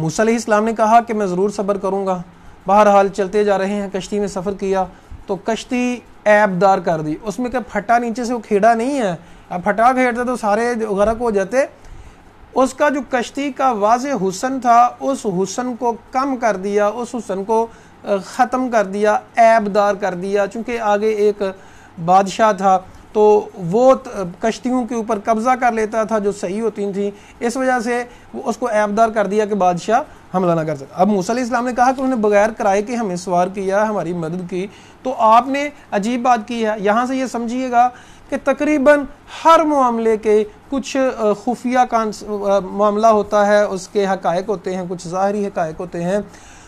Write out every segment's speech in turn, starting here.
موسیٰ علیہ السلام نے کہا کہ میں ضرور صبر کروں گا. بہرحال چلتے جا رہے ہیں, کشتی میں سفر کیا تو کشتی عیب دار کر دی. اس میں کہ پھٹا نیچے سے وہ کھیڑا نہیں ہے, اب پھٹا کھیڑتے تو سارے غرق ہو جاتے. اس کا جو کشتی کا واضح حسن تھا اس حسن کو کم کر دیا, اس حسن کو ختم کر دیا, عیب دار کر دیا. چونکہ آگے ایک بادشاہ تھا تو وہ کشتیوں کے اوپر قبضہ کر لیتا تھا جو صحیح ہوتی تھیں, اس وجہ سے اس کو عیب دار کر دیا کہ بادشاہ حملہ نہ کر سکتا. اب موسیٰ علیہ السلام نے کہا کہ انہوں نے بغیر کرائے کے ہمیں سوار کیا, ہماری مدد کی. تو آپ نے عجیب بات کی ہے. یہاں سے یہ سمجھیے گا کہ تقریباً ہر معاملے کے کچھ خفیہ معاملہ ہوتا ہے, اس کے حقائق ہوتے ہیں, کچھ ظاہری حقائق ہوتے ہیں.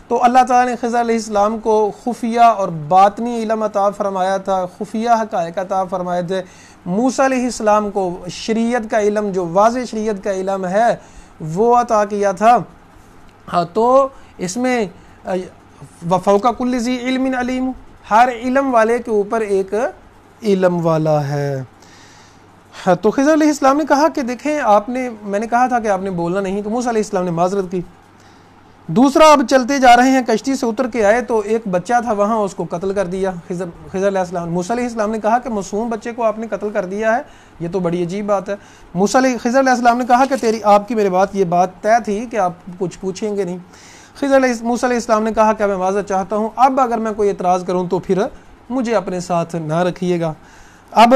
تو اللہ تعالیٰ نے خضر علیہ السلام کو خفیہ اور باطنی علم عطا فرمایا تھا, خفیہ حقائق عطا فرمائے تھے. موسیٰ علیہ السلام کو شریعت کا علم, جو واضح شریعت کا علم ہے, وہ عطا کیا تھا. تو اس میں وفوق کل ذی علم علیم, ہر علم والے کے اوپر ایک علم والا ہے. تو خضر علیہ السلام نے کہا کہ دیکھیں میں نے کہا تھا کہ آپ نے بولنا نہیں, تو موسیٰ علیہ السلام نے معذرت کی. دوسرا, اب چلتے جا رہے ہیں, کشتی سے اتر کے آئے تو ایک بچہ تھا وہاں, اس کو قتل کر دیا. خضر علیہ السلام, موسیٰ علیہ السلام نے کہا کہ معصوم بچے کو آپ نے قتل کر دیا ہے, یہ تو بڑی عجیب بات ہے. خضر علیہ السلام نے کہا کہ آپ کی میرے بات یہ بات طے تھی کہ آپ کچھ پوچھیں گے نہیں. موسیٰ علیہ السلام نے کہا کہ میں معذرت چاہتا ہوں, اب اگر میں کوئی اعتراض کروں تو پھر مجھے اپنے ساتھ نہ رکھیے گا. اب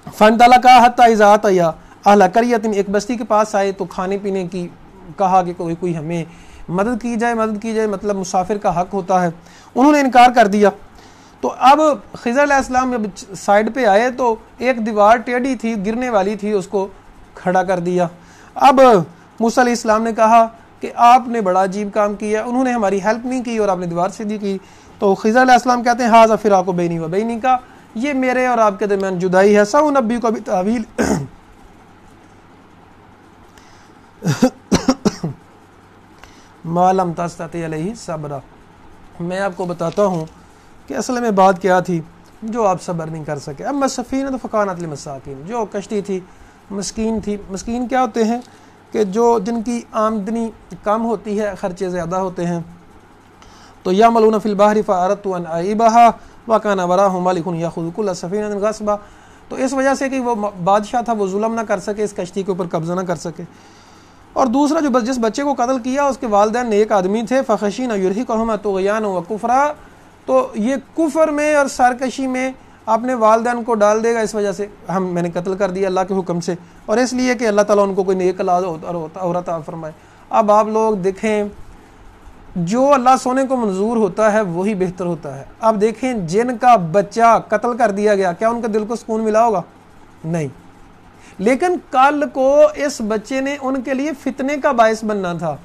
فانطلقا حتی اذا اتیا اہل قریۃ, ایک بستی کے پاس آئے تو کھانے پینے کی کہا کہ کوئی ہمیں مدد کی جائے, مطلب مسافر کا حق ہوتا ہے. انہوں نے انکار کر دیا. تو اب خضر علیہ السلام جب سائڈ پہ آئے تو ایک دیوار ٹیڑھی تھی, گرنے والی تھی, اس کو کھڑا کر دیا. اب موسیٰ علیہ السلام نے کہا کہ آپ نے بڑا عجیب کام کیا, انہوں نے ہماری ہیلپ نہیں کی اور آپ نے دیوار سیدھی کی. تو خضر علیہ السلام کہتے ہیں ھذا فراق بینی و بینک, یہ میرے اور آپ کے درمیان جدائی ہے. سأنبئک بتأویل ما لم تستطع علیہ صبرا, میں آپ کو بتاتا ہوں کہ اصل میں بات کیا تھی جو آپ صبر نہیں کر سکے. اما السفینۃ فکانت للمساکین, جو کشتی تھی مسکین تھی. مسکین کیا ہوتے ہیں کہ جن کی آمدنی کم ہوتی ہے, خرچے زیادہ ہوتے ہیں. تو یعملون فی البحر فاردت ان اعیبها وکان وراءهم ملک یاخذ کل سفینۃ غصبا. تو اس وجہ سے کہ وہ بادشاہ تھا, وہ ظلم نہ کر سکے, اس کشتی کے اوپر قبضہ نہ کر سکے. اور دوسرا, جو جس بچے کو قتل کیا اس کے والدین نیک آدمی تھے. فخشین یرہقہما طغیانا وکفرا, تو یہ کفر میں اور سرکشی میں اپنے والدین کو ڈال دے گا, اس وجہ سے میں نے قتل کر دیا اللہ کے حکم سے, اور اس لیے کہ اللہ تعالیٰ ان کو کوئی نیک اولاد اور عطا فرمائے. اب آپ لوگ دیکھیں, جو اللہ سونے کو منظور ہوتا ہے وہی بہتر ہوتا ہے. اب دیکھیں, جن کا بچہ قتل کر دیا گیا, کیا ان کا دل کو سکون ملا ہوگا؟ نہیں. لیکن کل کو اس بچے نے ان کے لیے فتنے کا باعث بننا تھا,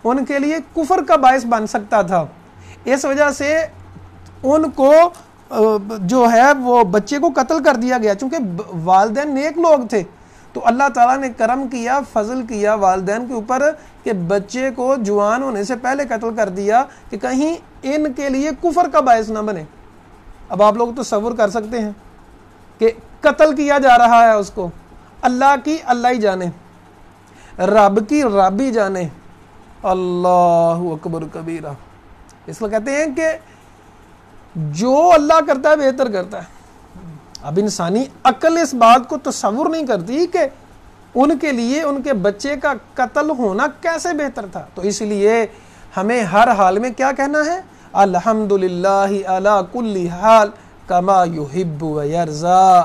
ان کے لیے کفر کا باعث بن سکتا تھا. اس وجہ سے ان کو جو ہے وہ بچے کو قتل کر دیا گیا, چونکہ والدین نیک لوگ تھے. تو اللہ تعالیٰ نے کرم کیا, فضل کیا والدین کے اوپر کہ بچے کو جوان ہونے سے پہلے قتل کر دیا کہ کہیں ان کے لیے کفر کا باعث نہ بنے. اب آپ لوگ تصور کر سکتے ہیں کہ قتل کیا جا رہا ہے اس کو, اللہ کی اللہ ہی جانے, رب کی رب ہی جانے. اللہ اکبر کبیرہ. اس کو کہتے ہیں کہ جو اللہ کرتا ہے بہتر کرتا ہے. اب انسانی عقل اس بات کو تصور نہیں کرتی کہ ان کے لیے ان کے بچے کا قتل ہونا کیسے بہتر تھا. تو اس لیے ہمیں ہر حال میں کیا کہنا ہے؟ الحمدللہ علی کل حال کما یحب و یرضا.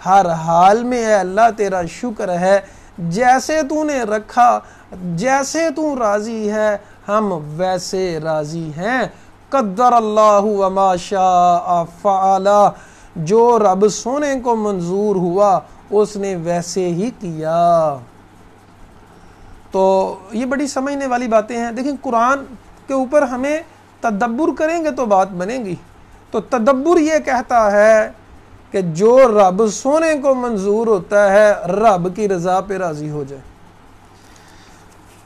ہر حال میں اے اللہ تیرا شکر ہے, جیسے تو نے رکھا, جیسے تو راضی ہے ہم ویسے راضی ہیں. قدر اللہ وما شاء فعل, جو رب سونے کو منظور ہوا اس نے ویسے ہی کیا. تو یہ بڑی سمجھنے والی باتیں ہیں. دیکھیں, قرآن کے اوپر ہمیں تدبر کریں گے تو بات بنے گی. تو تدبر یہ کہتا ہے کہ جو رب سونے کو منظور ہوتا ہے رب کی رضا پہ راضی ہو جائے.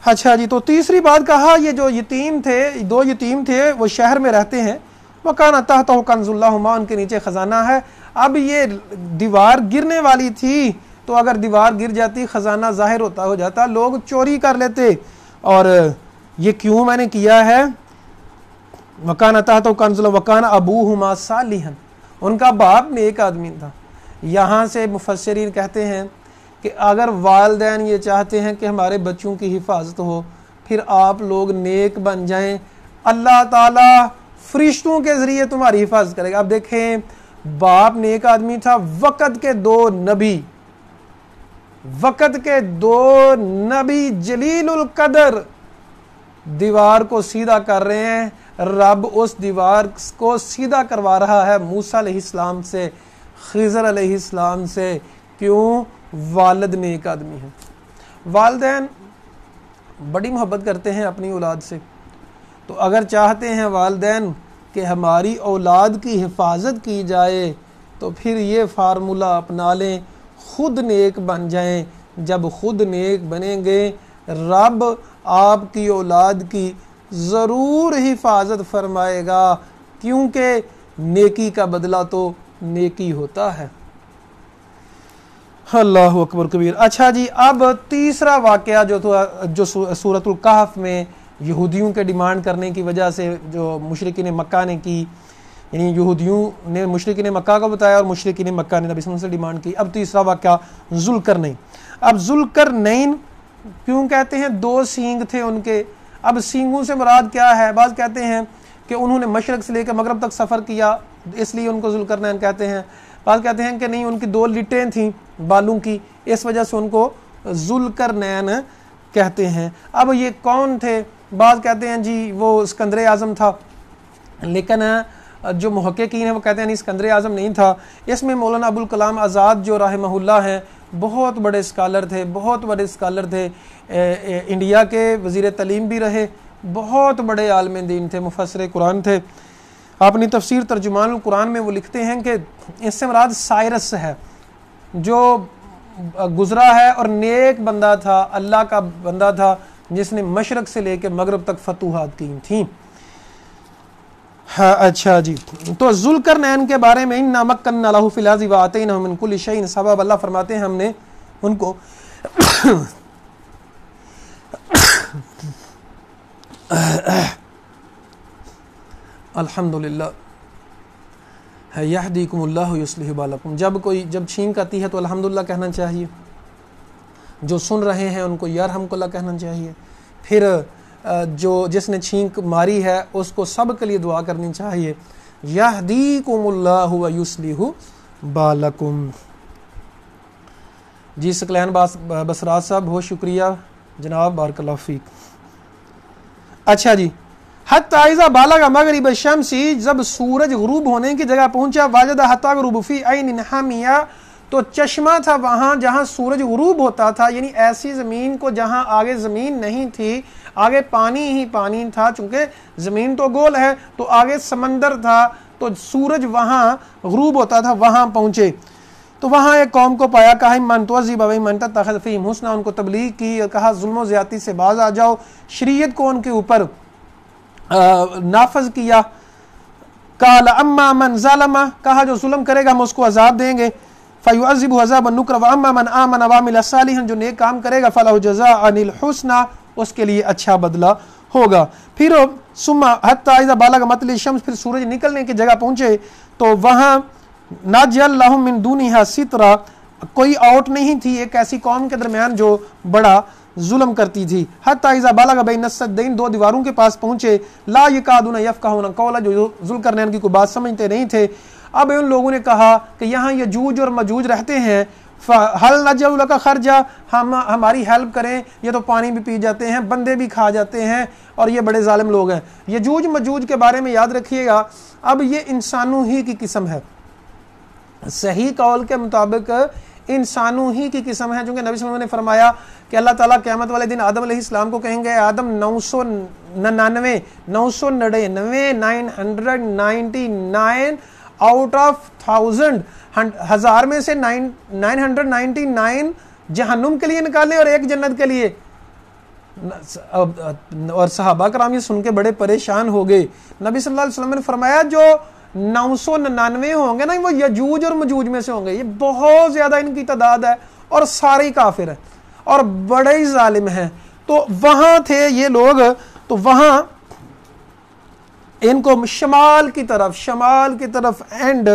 اچھا جی, تو تیسری بات کہا, یہ جو یتیم تھے, 2 یتیم تھے, وہ شہر میں رہتے ہیں. وَكَانَ تَحْتَهُ كَنْزٌ لَهُمَا, ان کے نیچے خزانہ ہے. اب یہ دیوار گرنے والی تھی, تو اگر دیوار گر جاتی خزانہ ظاہر ہو جاتا, لوگ چوری کر لیتے. اور یہ کیوں میں نے کیا ہے؟ وکان تحتہ کنز وکان ابوہما صالحا، ان کا باپ نیک آدمی تھا۔ یہاں سے مفسرین کہتے ہیں کہ اگر والدین یہ چاہتے ہیں کہ ہمارے بچوں کی حفاظت ہو، پھر آپ لوگ نیک بن جائیں، اللہ تعالیٰ فرشتوں کے ذریعے تمہاری حفاظت کرے گا۔ اب دیکھیں، باپ نیک آدمی تھا، وقت کے دو نبی جلیل القدر دیوار کو سیدھا کر رہے ہیں، رب اس دیوار کو سیدھا کروا رہا ہے موسیٰ علیہ السلام سے، خضر علیہ السلام سے۔ کیوں؟ والد نیک آدمی ہیں۔ والدین بڑی محبت کرتے ہیں اپنی اولاد سے، تو اگر چاہتے ہیں والدین کہ ہماری اولاد کی حفاظت کی جائے تو پھر یہ فارمولہ اپنا لیں، خود نیک بن جائیں۔ جب خود نیک بنیں گے، رب آپ کی اولاد کی ضرور حفاظت فرمائے گا، کیونکہ نیکی کا بدلہ تو نیکی ہوتا ہے۔ اللہ اکبر کبیر۔ اچھا جی، اب تیسرا واقعہ جو سورۃ الکہف میں یہودیوں کے ڈیمانڈ کرنے کی وجہ سے جو مشرکین مکہ نے کی، یعنی یہودیوں نے مشرکین مکہ کو بتایا اور مشرکین مکہ نے نبی صلی اللہ علیہ وسلم سے ڈیمانڈ کی۔ اب تیسرا واقعہ ذوالقرنین۔ اب ذوالقرنین کیوں کہتے ہیں؟ 2 سینگ تھے ان کے۔ اب سینگوں سے مراد کیا ہے؟ بعض کہتے ہیں کہ انہوں نے مشرق سے لے کے مغرب تک سفر کیا، اس لیے ان کو ذوالقرنین کہتے ہیں۔ بعض کہتے ہیں کہ نہیں، ان کی 2 لٹیں تھیں بالوں کی، اس وجہ سے ان کو ذوالقرنین کہتے ہیں۔ اب یہ کون تھے؟ بعض کہتے ہیں جی وہ اسکندر اعظم تھا، لیکن جو محققین ہیں وہ کہتے ہیں نہیں، اسکندر اعظم نہیں تھا۔ اس میں مولانا ابوالکلام آزاد جو رحمہ اللہ ہیں، بہت بڑے اسکالر تھے، انڈیا کے وزیر تعلیم بھی رہے، بہت بڑے عالم دین تھے، مفسر قرآن تھے۔ اپنی تفسیر ترجمان القرآن میں وہ لکھتے ہیں کہ اس سے مراد سائرس ہے، جو گزرا ہے اور نیک بندہ تھا، اللہ کا بندہ تھا، جس نے مشرق سے لے کے مغرب تک فتوحات کی تھیں۔ ہاں اچھا جی، تو ذوالقرنین کے بارے میں اِنَّا مَكَّنَّا لَهُ فِي الْأَرْضِ وَآتَيْنَاهُ مِن كُلِّ شَيْءٍ سبب، اللہ فرماتے ہیں ہم نے ان کو الحمدللہ یہدیکم اللہ یصلح بالکم، جب چھینک آتی ہے تو الحمدللہ کہنا چاہیے، جو سن رہے ہیں ان کو یرحمک اللہ کہنا چاہیے، پھر جس نے چھینک ماری ہے اس کو سب کے لیے دعا کرنی چاہیے، یہدیکم اللہ ویصلح بالکم۔ جی ثقلین بسرات صاحب بہت شکریہ جناب، بارک اللہ فیک۔ اچھا جی، حتی اذا بالغ مغرب الشمس، جب سورج غروب ہونے کی جگہ پہنچا، واجد حتی غروب فی عین حامیہ، تو چشمہ تھا وہاں جہاں سورج غروب ہوتا تھا، یعنی ایسی زمین کو جہاں آگے زمین نہیں تھی، آگے پانی ہی پانی تھا، چونکہ زمین تو گول ہے تو آگے سمندر تھا، تو سورج وہاں غروب ہوتا تھا، وہاں پہنچے تو وہاں ایک قوم کو پایا، کہا من تعذب و من تتخذ فیہم حسنا، ان کو تبلیغ کی اور کہا ظلم و زیادتی سے باز آ جاؤ، شریعت کو ان کے اوپر نافذ کیا۔ قال اما من ظلم، کہا جو ظلم کرے گا ہم اس کو عذاب دیں گے، فیعذبہ عذابا نکرا، واما من آمن وعمل صالحا، جو نیک کام کرے گا فلہ جزاء الحسنی، اس کے لیے اچھا بدلہ ہوگا۔ پھر ثم حتی اذا بالغ مطلع الشمس، پھر سورج نکلنے کی جگہ پہنچے تو وہاں نجعل لہم من دونہا سترا، کوئی آؤٹ نہیں تھی ایک ایسی قوم کے درمیان جو بڑا ظلم کرتی تھی۔ حتی اذا بالغ بین السدین، 2 دیواروں کے پاس پہنچے، لا یکادون یفقہون قولا، جو ذوالقرنین کی کوئی بات سمجھتے نہیں تھے۔ اب ان لوگوں نے کہا کہ یہاں یجوج اور مجوج رہتے ہیں، فَهَلْ نَجْعَلُ لَكَ خَرْجًا، ہماری ہیلپ کریں، یہ تو پانی بھی پی جاتے ہیں، بندے بھی کھا جاتے ہیں، اور یہ بڑے ظالم لوگ ہیں۔ یجوج مجوج کے بارے میں یاد رکھیے گا، اب یہ انسانوں ہی کی قسم ہے، صحیح قول کے مطابق انسانوں ہی کی قسم ہے، چونکہ نبی صلی اللہ علیہ وسلم نے فرمایا کہ اللہ تعالیٰ قیامت والے دن آدم علیہ السلام کو کہیں گے آدم 999 آؤٹ آف 1000، 1000 میں سے 999 جہنم کے لیے نکالے اور 1 جنت کے لیے۔ اور صحابہ کرام یہ سن کے بڑے پریشان ہو گئے۔ نبی صلی اللہ علیہ وسلم نے فرمایا جو 999 ہوں گے نا، وہ یجوج اور مجوج میں سے ہوں گے، یہ بہت زیادہ ان کی تعداد ہے اور سارے کافر ہیں اور بڑے ہی ظالم ہیں۔ تو وہاں تھے یہ لوگ، تو وہاں ان کو شمال کی طرف اینڈ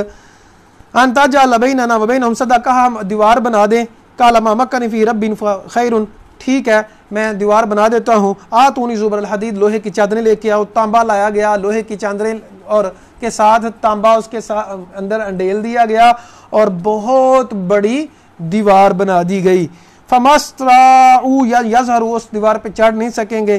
انتا جعل بیننا و بینہم صدا، کہا ہم دیوار بنا دیں، قال ما مکنی فی ربی خیر، ٹھیک ہے میں دیوار بنا دیتا ہوں، آتونی زبر الحدید، لوہے کی چادریں لے کے آؤ، تانبا لایا گیا، لوہے کی چادریں اور کے ساتھ تانبا اس کے اندر انڈیل دیا گیا اور بہت بڑی دیوار بنا دی گئی۔ فمستطاعوا یظہروا، اس دیوار پہ چڑھ نہیں سکیں گے۔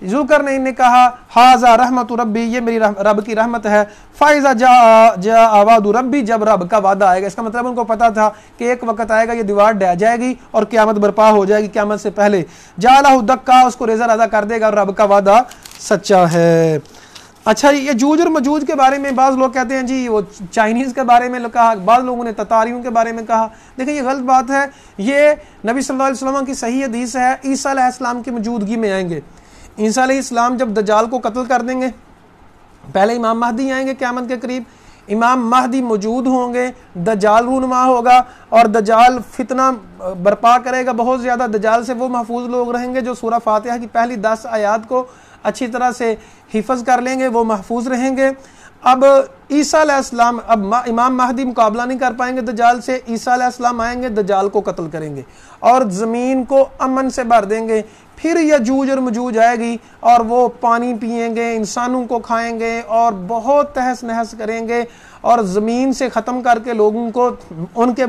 ذوالقرنین نے کہا ھذا رحمت ربی، یہ میری رب کی رحمت ہے، فاذا جاء وعد ربی، جب رب کا وعدہ آئے گا، اس کا مطلب ان کو پتا تھا کہ ایک وقت آئے گا یہ دیوار ڈہ جائے گی اور قیامت برپا ہو جائے گی، قیامت سے پہلے جعلہ دکا، اس کو ریزہ ریزہ کر دے گا، اور رب کا وعدہ سچا ہے۔ اچھا یجوج اور مجوج کے بارے میں بعض لوگ کہتے ہیں جی وہ چائنیز کے بارے میں کہا، بعض لوگوں نے تتاریوں کے بارے میں کہا، دیکھیں یہ غلط بات ہے، یہ نبی صلی اللہ علیہ وسلم کی صحیح حدیث ہے، عیسیٰ علیہ السلام کی موجودگی میں آئیں گے۔ عیسیٰ علیہ السلام جب دجال کو قتل کر دیں گے، پہلے امام مہدی آئیں گے قیامت کے قریب، امام مہدی موجود ہوں گے، دجال رونما ہوگا اور دجال فتنہ برپا کرے گا بہت زیادہ۔ دجال سے وہ محفوظ لوگ رہیں گے جو سورہ فاتحہ کی پہلی 10 آیات کو اچھی طرح سے حفظ کر لیں گے، وہ محفوظ رہیں گے۔ اب عیسیٰ علیہ السلام، اب امام مہدی مقابلہ نہیں کر پائیں گے دجال سے، عیسیٰ علیہ السلام آئیں گے، دجال کو قتل کریں گے اور زمین کو امن سے بھر دیں گے۔ پھر یجوج اور مجوج آئے گی اور وہ پانی پئیں گے، انسانوں کو کھائیں گے اور بہت تہس نہس کریں گے اور زمین سے ختم کر کے لوگوں کو ان کے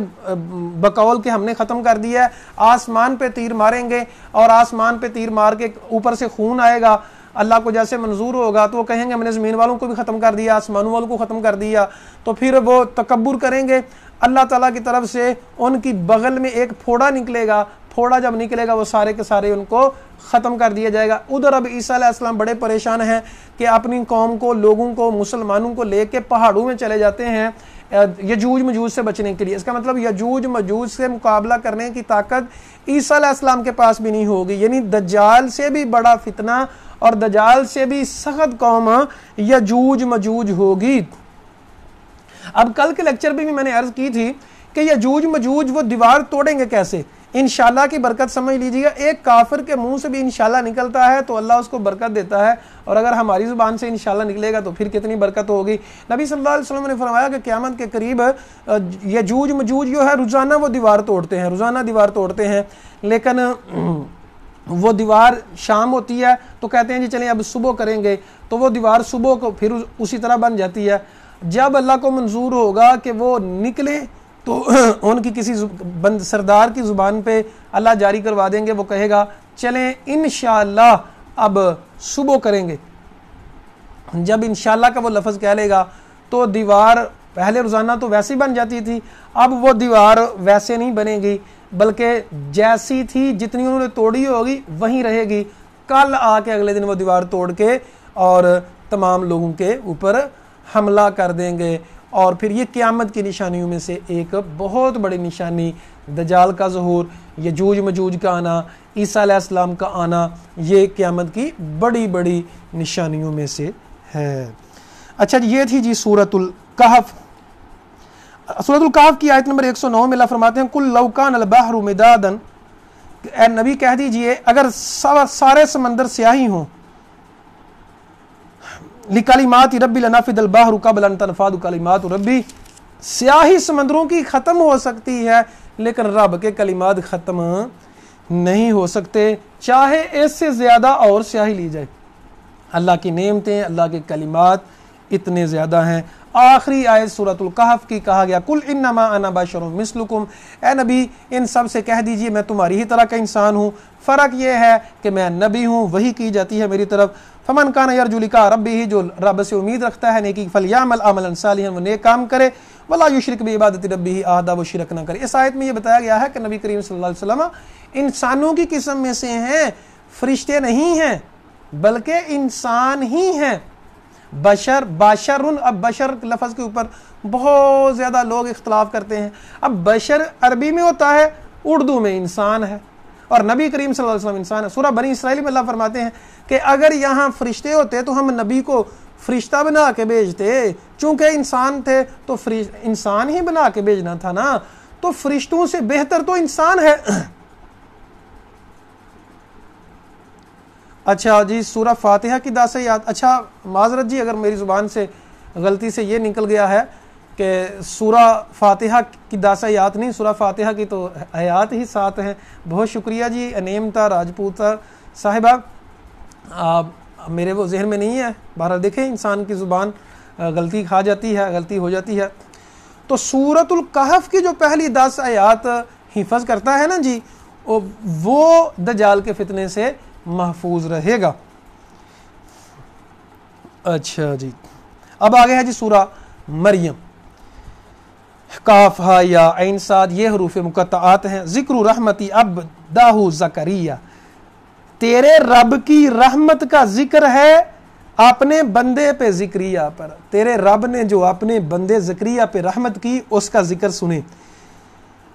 بقول کہ ہم نے ختم کر دیا ہے، آسمان پہ تیر ماریں گے اور آسمان پہ تیر مار کے اوپر سے خون آئے گا، اللہ کو جیسے منظور ہوگا تو وہ کہیں گے میں نے زمین والوں کو بھی ختم کر دیا، آسمان والوں کو ختم کر دیا، تو پھر وہ تکبر کریں گے۔ اللہ تعالیٰ کی طرف سے ان کی بغل میں ایک پھوڑا نکلے گا، پھوڑا جب نکلے گا وہ سارے کے سارے ان کو ختم کر دیا جائے گا۔ ادھر اب عیسیٰ علیہ السلام بڑے پریشان ہیں کہ اپنی قوم کو، لوگوں کو، مسلمانوں کو لے کے پہاڑوں میں چلے جاتے ہیں یجوج مجوج سے بچنے کے لیے۔ اس کا مطلب یجوج مجوج سے مقابلہ کرنے کی طاقت عیسیٰ علیہ السلام کے پاس بھی نہیں ہوگی، یعنی دجال سے بھی بڑا فتنہ اور دجال سے بھی سخت قوم یجوج مجوج ہوگی۔ اب کل کے لیکچر میں بھی میں نے عرض کی تھی کہ یجوج مجوج وہ دیوار توڑیں گے کیسے، انشاءاللہ کی برکت سمجھ لیجیے گا، ایک کافر کے منہ سے بھی انشاءاللہ نکلتا ہے تو اللہ اس کو برکت دیتا ہے، اور اگر ہماری زبان سے انشاءاللہ نکلے گا تو پھر کتنی برکت ہوگی۔ نبی صلی اللہ علیہ وسلم نے فرمایا کہ قیامت کے قریب یجوج مجوج جو ہے روزانہ وہ دیوار توڑتے ہیں، روزانہ دیوار توڑتے ہیں، لیکن وہ دیوار شام ہوتی ہے تو کہتے ہیں جی چلیں اب صبح کریں گے، تو وہ دیوار صبح کو پھر اسی طرح بن جاتی ہے۔ جب اللہ کو منظور ہوگا کہ وہ نکلے تو ان کی کسی سردار کی زبان پہ اللہ جاری کروا دیں گے، وہ کہے گا چلیں انشاءاللہ اب صبح کریں گے۔ جب انشاءاللہ کا وہ لفظ کہہ لے گا تو دیوار پہلے روزانہ تو ویسے ہی بن جاتی تھی، اب وہ دیوار ویسے نہیں بنے گی بلکہ جیسی تھی جتنی انہوں نے توڑی ہوگی وہیں رہے گی۔ کل آ کے اگلے دن وہ دیوار توڑ کے اور تمام لوگوں کے اوپر حملہ کر دیں گے، اور پھر یہ قیامت کی نشانیوں میں سے ایک بہت بڑی نشانی دجال کا ظہور، یجوج مجوج کا آنا، عیسیٰ علیہ السلام کا آنا، یہ قیامت کی بڑی بڑی نشانیوں میں سے ہے۔ اچھا جی یہ تھی جی سورۃ الکہف۔ سورۃ الکہف کی آیت نمبر 109 میں اللہ فرماتے ہیں قُلْ لَوْ كَانَ الْبَحْرُ مِدَادًا، اے نبی کہہ دیجئے اگر سارے سمندر سیاہی ہوں، لِكَلِمَاتِ رَبِّ لَنَفِدَ الْبَحْرُ قَبْلَ أَن تَنْفَدَ كَلِمَاتُ رَبِّ، سیاہی سمندروں کی ختم ہو سکتی ہے لیکن رب کے کلمات ختم نہیں ہو سکتے، چاہے اس سے زیادہ اور سیاہی لی جائے۔ اللہ کی نعمتیں، اللہ کے کلمات اتنے زیادہ ہیں۔ آخری آیت سورۃ الکہف کی کہا گیا قُلْ إِنَّمَا أَنَا بَشَرٌ مِثْلُكُمْ، اے نبی ان سب سے کہہ دیجئے میں تمہاری ہی طرح کا انسان ہوں، فرق یہ ہے کہ میں نبی ہوں، وحی کی جاتی ہے میری طرف۔ فَمَنْ كَانَ يَرْجُو لِقَاءَ رَبِّهِ، جو رب سے امید رکھتا ہے نیکی، فَلْيَعْمَلْ عَمَلًا صَالِحًا، وہ نیک کام کرے، وَلَا يُشْرِكْ بِعِبَادَةِ رَبِّهِ أَحَدًا، وہ شرک نہ کرے۔ اس آیت میں یہ بتایا گیا ہے کہ نبی کریم صلی اللہ علیہ وسلم انسانوں کی قسم میں سے ہیں، فرشتے نہیں ہیں بلکہ انسان ہی ہیں۔ بشر، باشرن، اب بشر لفظ کے اوپر بہت زیادہ لوگ اختلاف کرتے ہیں۔ اب بشر عربی میں ہوتا ہے، اردو میں انسان ہے، اور نبی کریم صلی اللہ علیہ وسلم انسان ہے۔ سورہ بنی اسرائیل میں اللہ فرماتے ہیں کہ اگر یہاں فرشتے ہوتے تو ہم نبی کو فرشتہ بنا کے بھیجتے، چونکہ انسان تھے تو انسان ہی بنا کے بھیجنا تھا نا، تو فرشتوں سے بہتر تو انسان ہے۔ اچھا جی سورہ فاتحہ کی 10 آیات. اچھا معذرت جی اگر میری زبان سے غلطی سے یہ نکل گیا ہے کہ سورہ فاتحہ کی 10 آیات نہیں, سورہ فاتحہ کی تو آیات ہی 7 ہیں. بہت شکریہ جی انیمتا راجپوتا صاحبہ, میرے وہ ذہن میں نہیں ہے. بہرحال دیکھیں انسان کی زبان غلطی کھا جاتی ہے, غلطی ہو جاتی ہے. تو سورۃ الکہف کی جو پہلی 10 آیات حفظ کرتا ہے نا جی, وہ دجال کے فتنے سے محفوظ رہے گا. اچھا جی اب آگے ہے جی سورہ مریم. کاف ہا یا عین صاد یہ حروف مقطعات ہیں. ذکر رحمتی عبدہ زکریا, تیرے رب کی رحمت کا ذکر ہے اپنے بندے پہ زکریہ پر. تیرے رب نے جو اپنے بندے زکریہ پہ رحمت کی اس کا ذکر سنیں.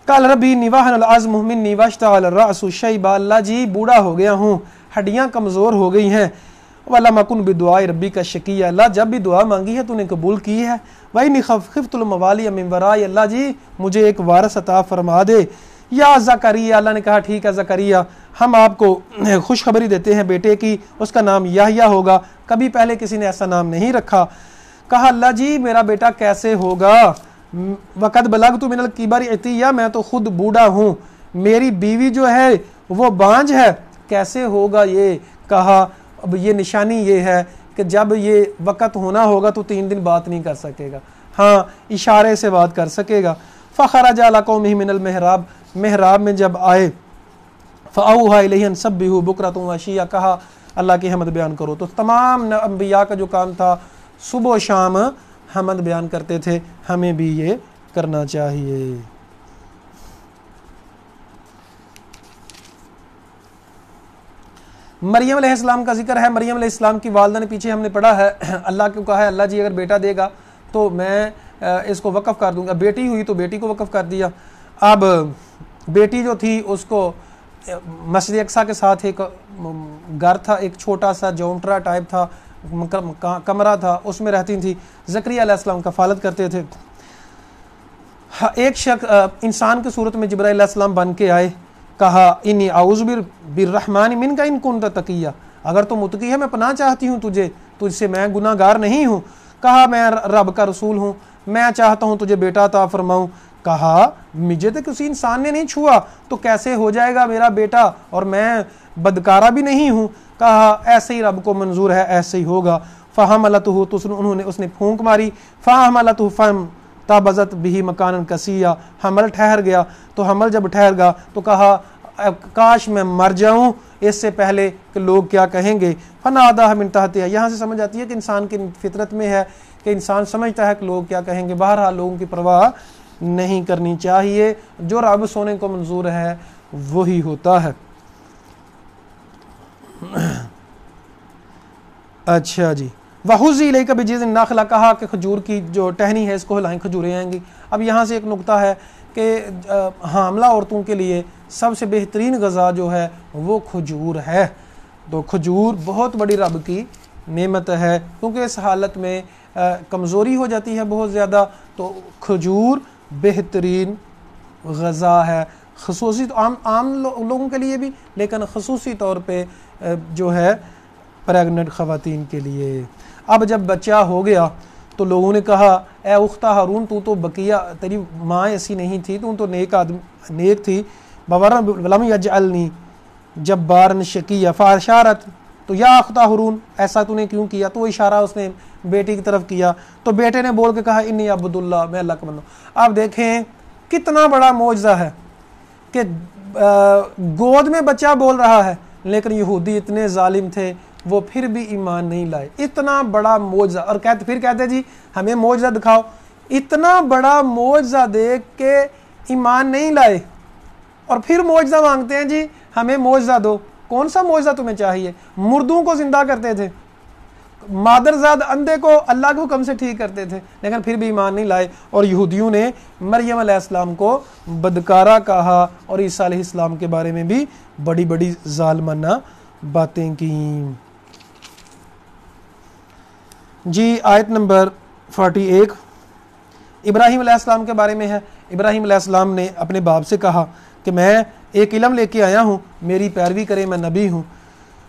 قال ربی نواحن العظم منی واشتعل الرأس شیبا, اللہ جی بوڑھا ہو گیا ہوں, ہڈیاں کمزور ہو گئی ہیں. وَلَمْ أَكُنْ بِدُعَاءِ رَبِّكَ شَقِيًّا, اللہ جب بھی دعا مانگی ہے تو نے قبول کی ہے. وَإِنِّي خِفْتُ الْمَوَالِيَ مِنْ وَرَائِي, اللہ جی مجھے ایک وارث عطا فرما دے. یا زکریا, اللہ نے کہا ٹھیک ہے زکریہ, ہم آپ کو خوشخبری دیتے ہیں بیٹے کی, اس کا نام یحییٰ ہوگا. کبھی پہلے کسی نے ایسا نام نہیں رکھا. کہا اللہ جی میرا بیٹا کیسے ہوگا؟ وَقَدْ بَلَغْتُ مِنَ الْكِبَرِ عِتِيًّا, میں تو خود بوڑھا ہوں, میری بیوی جو ہے وہ بانجھ ہے, کیسے ہوگا یہ؟ کہا اب یہ نشانی یہ ہے کہ جب یہ وقت ہونا ہوگا تو 3 دن بات نہیں کر سکے گا, ہاں اشارے سے بات کر سکے گا. فخرج علی قومہ من المحراب, محراب میں جب آئے, فاوحی الیہ ان سبحوا بکرۃ وعشیا, کہا اللہ کی حمد بیان کرو. تو تمام انبیاء کا جو کام تھا صبح و شام حمد بیان کرتے تھے, ہمیں بھی یہ کرنا چاہیے. مریم علیہ السلام کا ذکر ہے. مریم علیہ السلام کی والدہ نے پیچھے ہم نے پڑھا ہے, اللہ کو کہا ہے اللہ جی اگر بیٹا دے گا تو میں اس کو وقف کر دوں گا. بیٹی ہوئی تو بیٹی کو وقف کر دیا. اب بیٹی جو تھی اس کو مسجد اقصیٰ کے ساتھ ایک گھر تھا, ایک چھوٹا سا جونٹرا ٹائپ تھا, کمرہ تھا, اس میں رہتی تھی. زکریا علیہ السلام کفالت کرتے تھے. ایک شخص انسان کی صورت میں جبرائیل علیہ السلام بن کے آئے, کہا انی اعوذ بالرحمن منک ان کنت تقیا, اگر تو متقی ہے میں پناہ چاہتی ہوں تجھ سے, میں گناہ گار نہیں ہوں. کہا میں رب کا رسول ہوں, میں چاہتا ہوں تجھے بیٹا عطا فرماؤں. کہا مجھے تو کسی انسان نے نہیں چھوا تو کیسے ہو جائے گا میرا بیٹا, اور میں بدکارہ بھی نہیں ہوں. کہا ایسے ہی رب کو منظور ہے, ایسے ہی ہوگا. فحملتہ, تو اس نے پھونک ماری. فحملتہ فانتبذت بہ مکانا قصیا, حمل ٹھہر گیا. تو حمل جب ٹھہر گا تو کہا کاش میں مر جاؤں اس سے پہلے کہ لوگ کیا کہیں گے. فناداها من تحتها, یہاں سے سمجھ آتی ہے کہ انسان کی فطرت میں ہے کہ انسان سمجھتا ہے کہ لوگ کیا کہیں گے. بہرحال لوگوں کی پرواہ نہیں کرنی چاہیے, جو رب سونے کو منظور ہے وہی ہوتا ہے. اچھا جی وَحُزِّ إِلَيْكَ بِجِذْعِ النَّخْلَةِ, کہا کہ کھجور کی جو ٹہنی ہے اس کو ہلائیں, کھجوریں آئیں گی. اب یہاں سے ایک نقطہ ہے کہ حاملہ عورتوں کے لیے سب سے بہترین غذا جو ہے وہ کھجور ہے. تو کھجور بہت بڑی رب کی نعمت ہے, کیونکہ اس حالت میں کمزوری ہو جاتی ہے بہت زیادہ, تو کھجور بہترین غذا ہے, خصوصی عام لوگوں کے لیے بھی, لیکن خصوصی طور پہ جو ہے پریگننٹ خواتین کے لیے. اب جب بچہ ہو گیا تو لوگوں نے کہا اے اختہ ہارون, تو بقیہ تیری ماں ایسی نہیں تھی, تو نیک تھی. وَلَمْ يَجْعَلْنِي جَبَّارًا شَقِيًّا فَأَشَارَتْ, تو یا اختہ ہارون ایسا تو نے کیوں کیا, تو اشارہ اس نے بیٹی کی طرف کیا. تو بیٹے نے بول کے کہا انی عبد اللہ, میں اللہ کا بندہ. آپ دیکھیں کتنا بڑا معجزہ ہے کہ گود میں بچہ بول رہا ہے, لیکن یہودی اتنے ظالم تھے وہ پھر بھی ایمان نہیں لائے. اتنا بڑا معجزہ, اور پھر کہتے جی ہمیں معجزہ دکھاؤ. اتنا بڑا معجزہ دیکھ کے ایمان نہیں لائے, اور پھر معجزہ مانگتے ہیں جی ہمیں معجزہ دو. کون سا معجزہ تمہیں چاہیے؟ مردوں کو زندہ کرتے تھے, مادرزاد اندھے کو اللہ کے حکم سے ٹھیک کرتے تھے, لیکن پھر بھی ایمان نہیں لائے. اور یہودیوں نے مریم علیہ السلام کو بدکارہ کہا, اور عیسیٰ علیہ السلام کے بارے میں بھی بڑی بڑی ظالمانہ باتیں کیں. جی آیت نمبر 41 ابراہیم علیہ السلام کے بارے میں ہے. ابراہیم علیہ السلام نے اپنے باپ سے کہا کہ میں ایک علم لے کے آیا ہوں, میری پیروی کرے, میں نبی ہوں.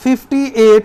58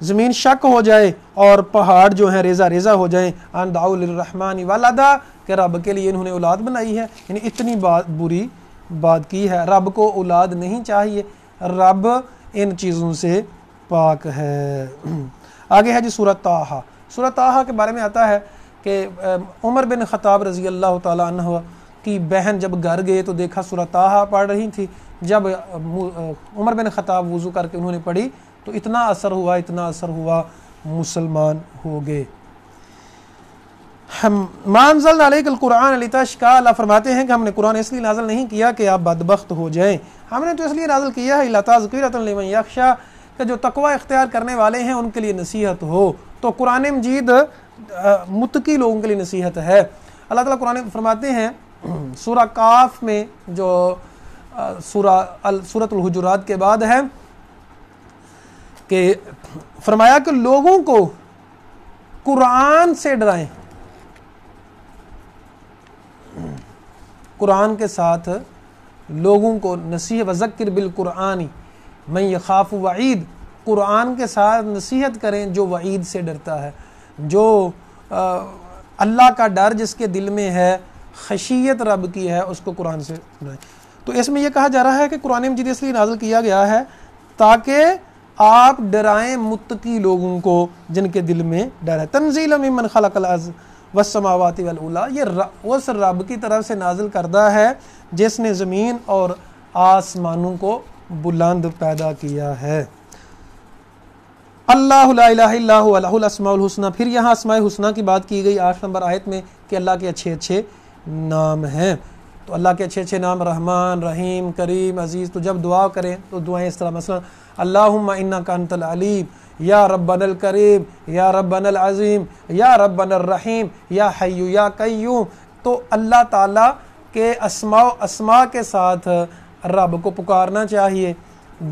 زمین شک ہو جائے اور پہاڑ جو ہیں ریزہ ریزہ ہو جائیں، ان دعوا للرحمن ولدا، کہ رب کے لیے انہوں نے اولاد بنائی ہے، یعنی اتنی بری بات کی ہے. رب کو اولاد نہیں چاہیے، رب ان چیزوں سے پاک ہے. آگے ہے جی سورۃ طٰہٰ. سورۃ طٰہٰ کے بارے میں آتا ہے کہ عمر بن خطاب رضی اللہ تعالیٰ عنہ کی بہن جب گھر گئے تو دیکھا سورۃ طٰہٰ پڑھ رہی تھی. جب عمر بن خطاب وضو کر کے انہوں نے پڑھی تو اتنا اثر ہوا مسلمان ہو گئے. ما انزلنا علیک القرآن لتشقی، اللہ فرماتے ہیں کہ ہم نے قرآن اس لیے نازل نہیں کیا کہ آپ بدبخت ہو جائیں، ہم نے تو اس لیے نازل کیا ہے لتذکرۃ لمن یخشی، کہ جو تقوی اختیار کرنے والے ہیں ان کے لیے نصیحت ہو. تو قرآن مجید متقی لوگوں کے لیے نصیحت ہے. اللہ تعالیٰ قرآن فرماتے ہیں سورہ کاف میں جو سورۃ الحجرات کے بعد ہے کہ فرمایا کہ لوگوں کو قرآن سے ڈرائیں، قرآن کے ساتھ لوگوں کو نصیحت، وذکر بالقرآن من یخاف وعید، قرآن کے ساتھ نصیحت کریں جو وعید سے ڈرتا ہے، جو اللہ کا ڈر جس کے دل میں ہے، خشیت رب کی ہے، اس کو قرآن سے ڈرائیں. تو اس میں یہ کہا جا رہا ہے کہ قرآن مجید اس لیے نازل کیا گیا ہے تاکہ آپ ڈرائیں متقی لوگوں کو جن کے دل میں ڈر ہے. تنزیل ممن خلق الارض والسماوات والعلی، یہ اس رب کی طرف سے نازل کردہ ہے جس نے زمین اور آسمانوں کو بلند پیدا کیا ہے. اللہ لا الہ الا هو لہ الاسماء الحسنی. پھر یہاں اسماء حسنی کی بات کی گئی 8 نمبر آیت میں کہ اللہ کے اچھے اچھے نام ہیں. تو اللہ کے اچھے اچھے نام رحمان، رحیم، کریم، عزیز. تو جب دعا کریں تو دعائیں اس طرح، مثلا اللہم انک انت العلیم، یا ربنا الکریم، یا ربنا العظیم، یا ربنا الرحیم، یا حی یا قیوم. تو اللہ تعالیٰ کے اسماء کے ساتھ رب کو پکارنا چاہیے،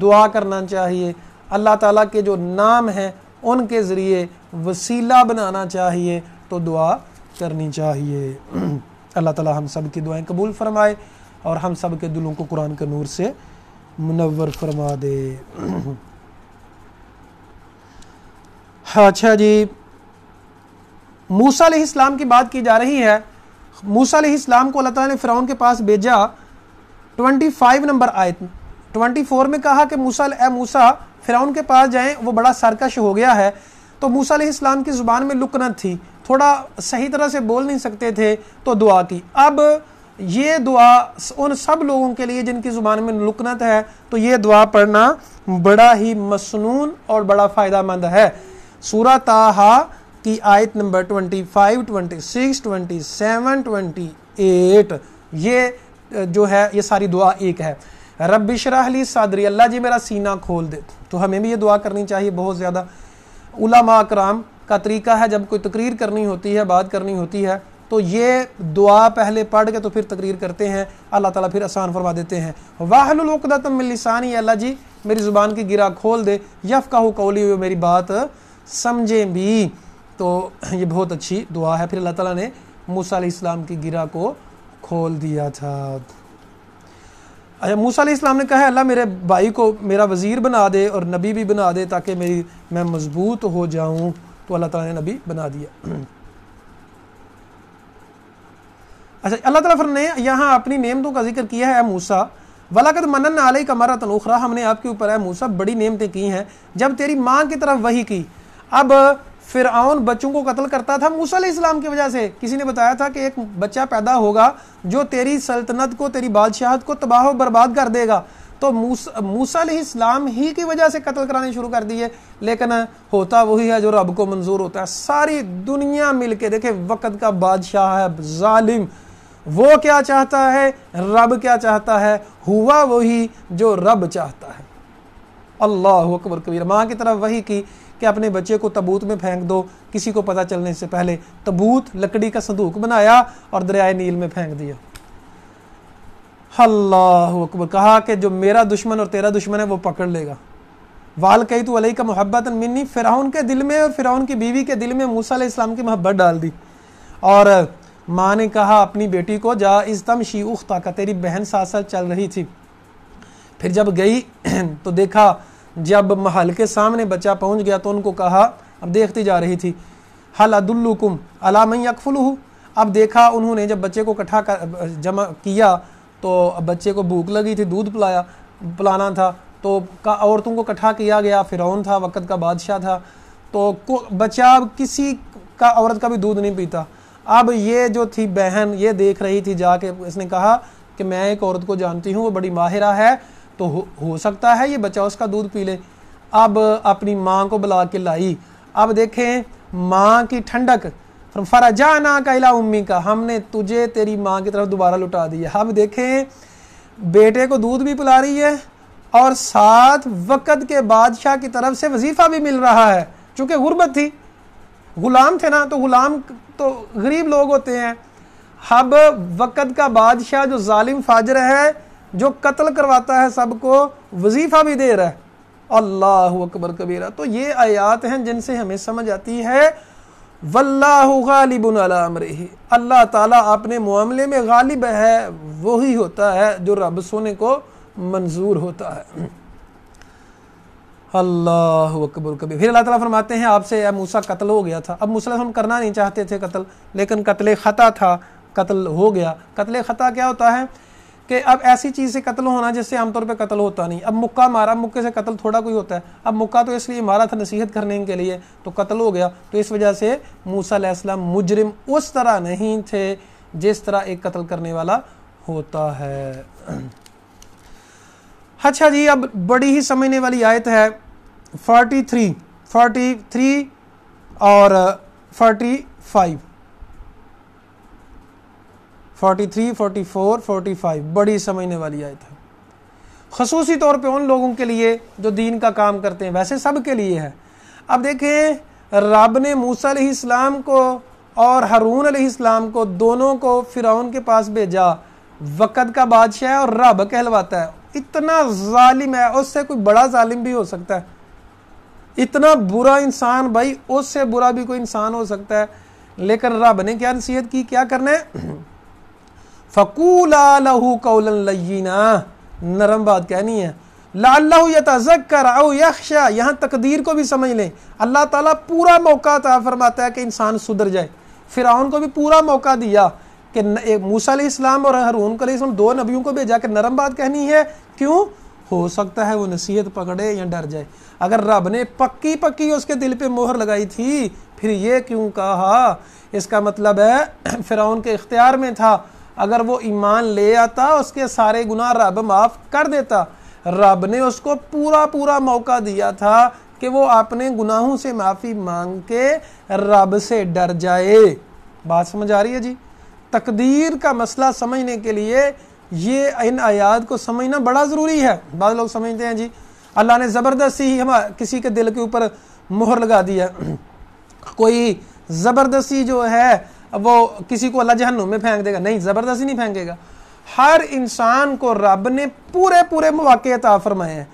دعا کرنا چاہیے. اللہ تعالیٰ کے جو نام ہیں ان کے ذریعے وسیلہ بنانا چاہیے، تو دعا کرنی چاہیے. اللہ تعالیٰ ہم سب کی دعائیں قبول فرمائے اور ہم سب کے دلوں کو قرآن کے نور سے منور فرما دے. اچھا جی، موسیٰ علیہ السلام کی بات کی جا رہی ہے. موسیٰ علیہ السلام کو اللہ تعالیٰ نے فرعون کے پاس بھیجا. 25 نمبر آیت 24 میں کہا کہ اے موسیٰ فرعون کے پاس جائیں، وہ بڑا سرکش ہو گیا ہے. تو موسیٰ علیہ السلام کی زبان میں لکنت تھی، تھوڑا صحیح طرح سے بول نہیں سکتے تھے، تو دعا کی. اب یہ دعا ان سب لوگوں کے لیے جن کی زبان میں لکنت ہے، تو یہ دعا پڑھنا بڑا ہی مسنون اور بڑا فائدہ مند ہے. سورہ طٰہٰ کی آیت نمبر 25، 26، 27، 28 یہ جو ہے یہ ساری دعا ایک ہے. رب اشرح لی صدری، اللہ جی میرا سینہ کھول دے. تو ہمیں بھی یہ دعا کرنی چاہیے بہت زیادہ. علماء اکرام کا طریقہ ہے جب کوئی تقریر کرنی ہوتی ہے، بات کرنی ہوتی ہے، تو یہ دعا پہلے پڑھ کے تو پھر تقریر کرتے ہیں، اللہ تعالیٰ پھر آسان فرما دیتے ہیں. واحلل عقدۃ من لسانی، اللہ جی میری زبان کی گرہ کھول دے. یفقہوا قولی، وہ میری بات سمجھیں بھی. تو یہ بہت اچھی دعا ہے. پھر اللہ تعالیٰ نے موسیٰ علیہ السلام کی گرہ کو کھول دیا تھا. موسیٰ علیہ السلام نے کہا ہے اللہ میرے بھائی کو میرا وزیر بنا دے اور نبی بھی بنا دے تاکہ میں مضبوط ہو جاؤں. تو اللہ تعالیٰ نے نبی بنا دیا. اچھا، اللہ تعالیٰ نے یہاں اپنی نعمتوں کا ذکر کیا ہے. اے موسیٰ وَلَقَدْ مَنَنَّا عَلَيْكَ مَرَّةً أُخْرَىٰ، ہم نے آپ کے اوپر اے موسیٰ بڑی نعمتیں کی ہیں جب تیری ماں کی طرف وحی کی. اب فرعون بچوں کو قتل کرتا تھا موسیٰ علیہ السلام کی وجہ سے. کسی نے بتایا تھا کہ ایک بچہ پیدا ہوگا جو تیری سلطنت کو، تیری بادشاہت کو تباہ و برباد کر دے گا. تو موسیٰ علیہ السلام ہی کی وجہ سے قتل کرانے شروع کر دیے. لیکن ہوتا وہی ہے جو رب کو منظور ہوتا ہے. ساری دنیا مل کے دیکھے، وقت کا بادشاہ ہے ظالم، وہ کیا چاہتا ہے، رب کیا چاہتا ہے، ہوا وہی جو رب چاہتا ہے. اللہ اکبر کبیر. ماں کی طرف وحی کی کہ اپنے بچے کو تابوت میں پھینک دو، کسی کو پتہ چلنے سے پہلے تابوت لکڑی کا صندوق بنایا اور دریائے نیل میں پھینک دیا. اللہ اکبر. کہا کہ جو میرا دشمن اور تیرا دشمن ہے وہ پکڑ لے گا. وَأَلْقَيْتُ عَلَيْكَ مُحَبَّةً مِّنِّي، فرعون کے دل میں اور فرعون کی بیوی کے دل میں موسیٰ علیہ السلام کی محبت ڈال دی. اور ماں نے کہا اپنی بیٹی کو جا اِذْتَمْشِي أُخْتَكَ، تیری بہن ساتھ ساتھ چل رہی تھی. پھر جب گئی تو دیکھا جب محل کے سامنے بچہ پہنچ گیا تو ان کو کہا، اب دیکھتی جا رہی تھی، حل ادلکم علی من یکفلہ، اب دیکھا انہوں نے جب بچے کو جمع کیا تو بچے کو بھوک لگی تھی، دودھ پلانا تھا، تو عورتوں کو اکٹھا کیا گیا، فرعون تھا وقت کا بادشاہ تھا، تو بچہ کسی کا عورت کا بھی دودھ نہیں پیتا۔ اب یہ جو تھی بہن یہ دیکھ رہی تھی، جا کے اس نے کہا کہ میں ایک عورت کو جانتی ہوں، وہ بڑی ماہرہ ہے، تو ہو سکتا ہے یہ بچہ اس کا دودھ پی لے۔ اب اپنی ماں کو بلا کے لائی، اب دیکھیں ماں کی ٹھنڈک، فرجعناک الی امیک، ہم نے تجھے تیری ماں کی طرف دوبارہ لٹا دیا۔ اب دیکھیں بیٹے کو دودھ بھی پلا رہی ہے اور ساتھ وقت کے بادشاہ کی طرف سے وظیفہ بھی مل رہا ہے، چونکہ غربت تھی، غلام تھے نا، تو غلام تو غریب لوگ ہوتے ہیں۔ اب وقت کا بادشاہ جو ظالم فاجر ہے، جو قتل کرواتا ہے سب کو، وظیفہ بھی دے رہا ہے۔ اللہ اکبر کبیرہ۔ تو یہ آیات ہیں جن سے ہمیں سمجھ آتی ہے واللہ غالب علی امرہ، اللہ تعالیٰ اپنے معاملے میں غالب ہے، وہی ہوتا ہے جو رب سونے کو منظور ہوتا ہے۔ اللہ اکبر کبیر۔ پھر اللہ تعالیٰ فرماتے ہیں آپ سے، اے موسیٰ قتل ہو گیا تھا۔ اب موسیٰ علیہ السلام کرنا نہیں چاہتے تھے قتل، لیکن قتل خطا تھا، قتل ہو گیا۔ قتل خطا کیا ہوتا ہے کہ اب ایسی چیز سے قتل ہونا جس سے عام طور پہ قتل ہوتا نہیں۔ اب مکہ مارا، مکے سے قتل تھوڑا کوئی ہوتا ہے، اب مکہ تو اس لیے مارا تھا نصیحت کرنے کے لیے، تو قتل ہو گیا۔ تو اس وجہ سے موسیٰ علیہ السلام مجرم اس طرح نہیں تھے جس طرح ایک قتل کرنے والا ہوتا ہے۔ اچھا جی، اب بڑی ہی سمجھنے والی آیت ہے 43 اور 45، 43 44 45 بڑی سمجھنے والی آیت ہے، خصوصی طور پہ ان لوگوں کے لیے جو دین کا کام کرتے ہیں، ویسے سب کے لیے ہے۔ اب دیکھیں رب نے موسیٰ علیہ السلام کو اور ہارون علیہ السلام کو دونوں کو فرعون کے پاس بھیجا، وقت کا بادشاہ ہے اور رب کہلواتا ہے، اتنا ظالم ہے، اس سے کوئی بڑا ظالم بھی ہو سکتا ہے، اتنا برا انسان، بھائی اس سے برا بھی کوئی انسان ہو سکتا ہے، لیکن رب نے کیا نصیحت کی، کیا کرنا ہے، فَقُولَا لَهُ قَوْلًا لَيِّنًا، نرم بات کہنی ہے، لَعَلَّهُ يَتَذَكَّرُ أَوْ يَخْشَىٰ، یہاں تقدیر کو بھی سمجھ لیں، اللہ تعالیٰ پورا موقع عطا فرماتا ہے کہ انسان سدھر جائے۔ فرعون کو بھی پورا موقع دیا کہ موسیٰ علیہ السلام اور ہارون علیہ السلام دو نبیوں کو بھیجا کہ نرم بات کہنی ہے، کیوں؟ ہو سکتا ہے وہ نصیحت پکڑے یا ڈر جائے۔ اگر رب نے پکی اس کے دل پہ مہر لگائی تھی، پھر یہ کیوں کہا؟ اس کا مطلب ہے فرعون کے اختیار میں تھا، اگر وہ ایمان لے آتا اس کے سارے گناہ رب معاف کر دیتا۔ رب نے اس کو پورا موقع دیا تھا کہ وہ اپنے گناہوں سے معافی مانگ کے رب سے ڈر جائے۔ بات سمجھ آ رہی ہے جی؟ تقدیر کا مسئلہ سمجھنے کے لیے یہ ان آیات کو سمجھنا بڑا ضروری ہے۔ بعض لوگ سمجھتے ہیں جی اللہ نے زبردستی ہی کسی کے دل کے اوپر مہر لگا دیا، کوئی زبردستی جو ہے وہ کسی کو اللہ جہنم میں پھینک دے گا، نہیں، زبردستی نہیں پھینکے گا۔ ہر انسان کو رب نے پورے مواقع عطا فرمائے ہیں۔